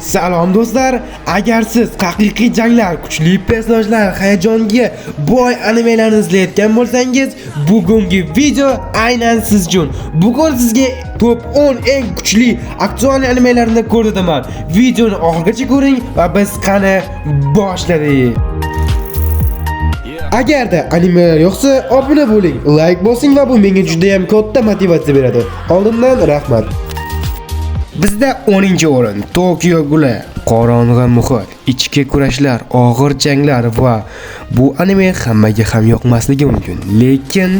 Salom do'stlar, agar siz haqiqiy janglar, kuchli personajlar, hayajonga boy animelarni izlayotgan bo'lsangiz, bugungi video aynan siz uchun. Bugun sizga top 10 eng kuchli aktual animelarni ko'rsataman. Videoni oxirigacha ko'ring va biz qani boshladik. Agarda animelar yoqsa, obuna bo'ling, like bosing va bu menga juda ham katta motivatsiya beradi. Oldindan rahmat. Bizda 10-o'rin Tokyo Ghoul, qorong'i muhit, ichki kurashlar, og'ir janglar va bu anime hammaga ham yoqmasligi mumkin, lekin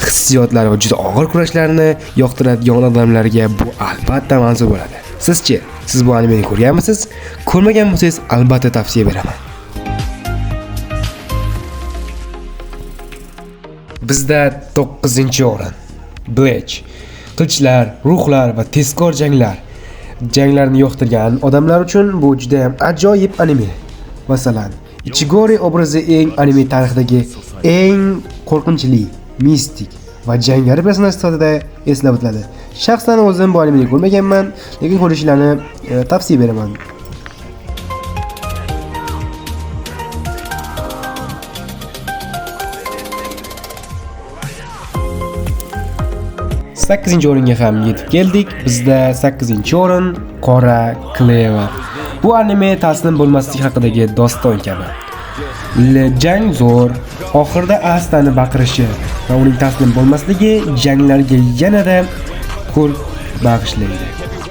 hissiyotlar va juda og'ir kurashlarni yoqtiradigan odamlarga bu albatta manzur bo'ladi. Sizchi, siz bu animeni ko'rganmisiz? Ko'rmagan bo'lsangiz, albatta tavsiya beraman. Bizda 9-o'rin Bleach, qilichlar, ruhlar va tezkor janglar. Janglarni yoqtirgan odamlar uchun bu juda ham ajoyib anime. Masalan, Ichigori obrazi eng anime tarixidagi eng qo'rqinchli, mistik va jangari personaj sifatida eslab o'tiladi. Shaxsan o'zim bu animeni ko'rmaganman, lekin ko'rishlarini tavsiya beraman. Sakkizinchi o'ringa ham yetib keldik. Bizda 8-o'rin Qora Cleaver. Bu anime taslim bo'lmaslik haqidagi doston kabi. Jang zo'r, oxirida Astani baqirishi va uning taslim bo'lmasligi janglarga yanada ko'rk bag'ishlaydi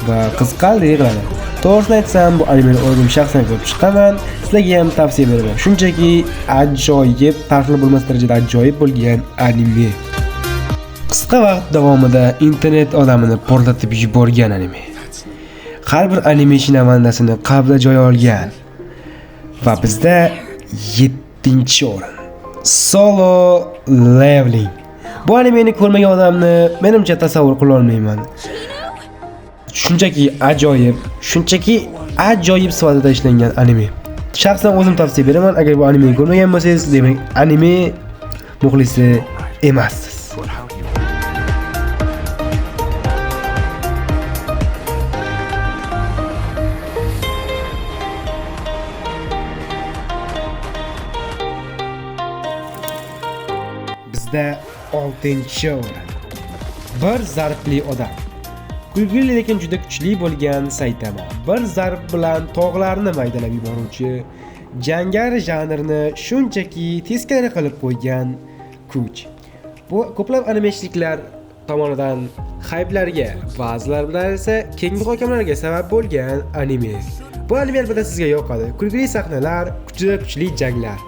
va qiziqarli qiladi. To'g'risini aytsam, bu animeni o'zim shaxsan ko'rib chiqaman. Sizlarga ham tavsiya beraman. Shunchaki ajoyib, taslim bo'lmas darajada ajoyib bo'lgan anime. Qisqa vaqt davomida internet odamini portlatib yuborgan anime. Har bir anime shinavandasini qalbida joy olgan. Va bizda 7-o'rin Solo Leveling. Bu animeni ko'rmagan odamni menimcha tasavvur qila olmayman. Shunchaki ajoyib sifatida ishlangan anime. Shaxsan o'zim tavsiya beraman. Agar bu animeni ko'rmagan bo'lsangiz, demak anime muxlisi emassiz. Bizda 6-o'rin bir zarbli odam. Kulgili lekin juda kuchli bo'lgan Saitama. Bir zarb bilan tog'larni maydalab yuboruvchi, jangari janrni shunchaki teskari qilib qo'ygan kuch. Bu ko'plab animeshliklar tomonidan hype'larga, ba'zilar bilan esa keng muhokamalarga sabab bo'lgan anime. Bu anime albatta sizga yoqadi. Kulgili sahnalar, juda kuchli janglar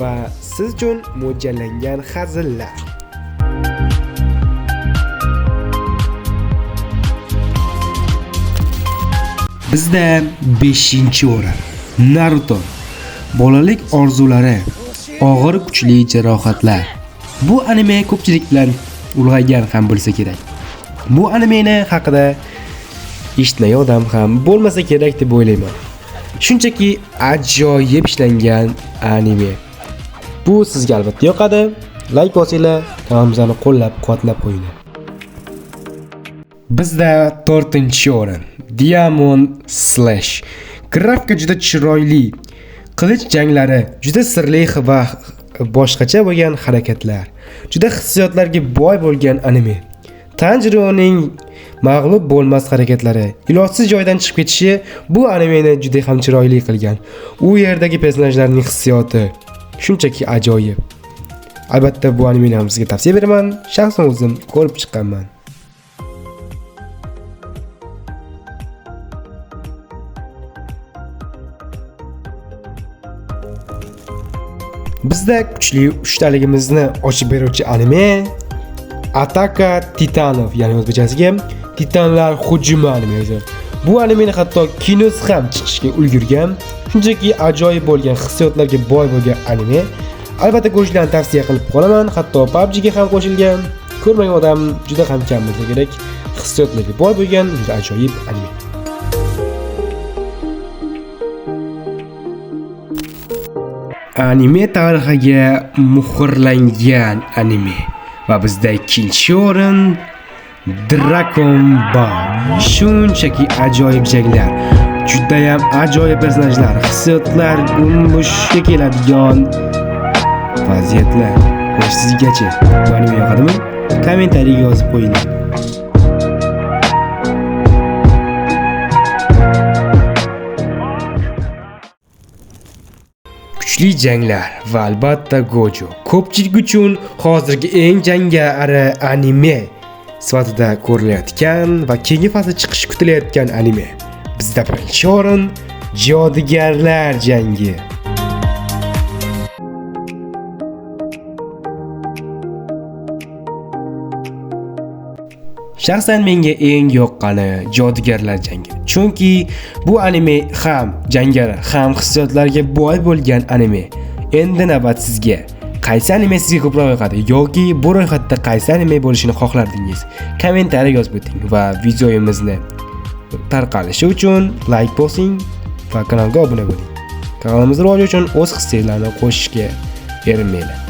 va siz uchun mo'ljallangan hazillar. Bizda 5-o'rin Naruto. Bolalik orzulari, og'ir kuchli jarohatlar. Bu anime ko'pchilik bilan ulg'aygan ham bo'lsa kerak. Bu animeni haqida eshitmagan odam ham bo'lmasa kerak deb o'ylayman. Shunchaki ajoyib ishlangan anime. Bu sizga albatta yoqadi. Like bosinglar, kanalimizni qo'llab-quvvatlab qo'yinglar. Bizda 4-o'rin Diamond Slash. Grafika juda chiroyli, qilich janglari, juda sirli va boshqacha bo'lgan harakatlar, juda hissiyotlarga boy bo'lgan anime. Tanjironing mag'lub bo'lmas harakatlari, ilojsiz joydan chiqib ketishi bu animeni juda ham chiroyli qilgan. U yerdagi personajlarning hissiyoti shunchaki ajoyib. Albatta bu animeni ham sizga tavsiya beraman. Shaxsan o'zim ko'rib chiqqanman. Bizda kuchli uchtaligimizni ochib beruvchi anime Ataka Titanov, ya'ni o'zbekchasiga Titanlar hujumi animesi. Bu animeni hatto kinosi ham chiqishga ulgurgan. Shunchaki ajoyib bo'lgan hissiyotlarga boy bo'lgan anime. Albatta ko'rishlarni tavsiya qilib qolaman. Hatto PUBG ga ham qo'shilgan. Ko'rmagan odam juda ham kam bo'lsa kerak. Hissiyotlarga boy bo'lgan juda ajoyib anime. Anime tarixiga muhrlangan anime. Va bizda 2-o'rin Dragon Ball. Shunchaki ajoyib janglar, Juda ham ajoyib personajlar, hissiyotlar, umushga keladigan vaziyatlar. Xo'sh, sizgacha bu anime yoqadimi? Kommentariyaga yozib qo'ying. Kuchli janglar va albatta Gojo ko'pchilik uchun hozirgi eng jangari anime sifatida ko'rilayotgan va keyingi fasl chiqishi kutilayotgan anime. Bizda birinchi o'rin Jodugarlar jangi. Shaxsan menga eng yoqqani Jodugarlar jangi. Chunki bu anime ham jangari, ham hissiyotlarga boy bo'lgan anime. Endi navbat sizga. Qaysi anime sizga ko'proq yoqadi yoki bu ro'yxatda qaysi anime bo'lishini xohlardingiz? Kommentariyaga yozib o'ting va videomizni tarqalishi uchun like bosing va kanalga obuna bo'ling. Kanalimiz rivoji uchun o'z hissiyotlarini qo'shishga erinmanglar.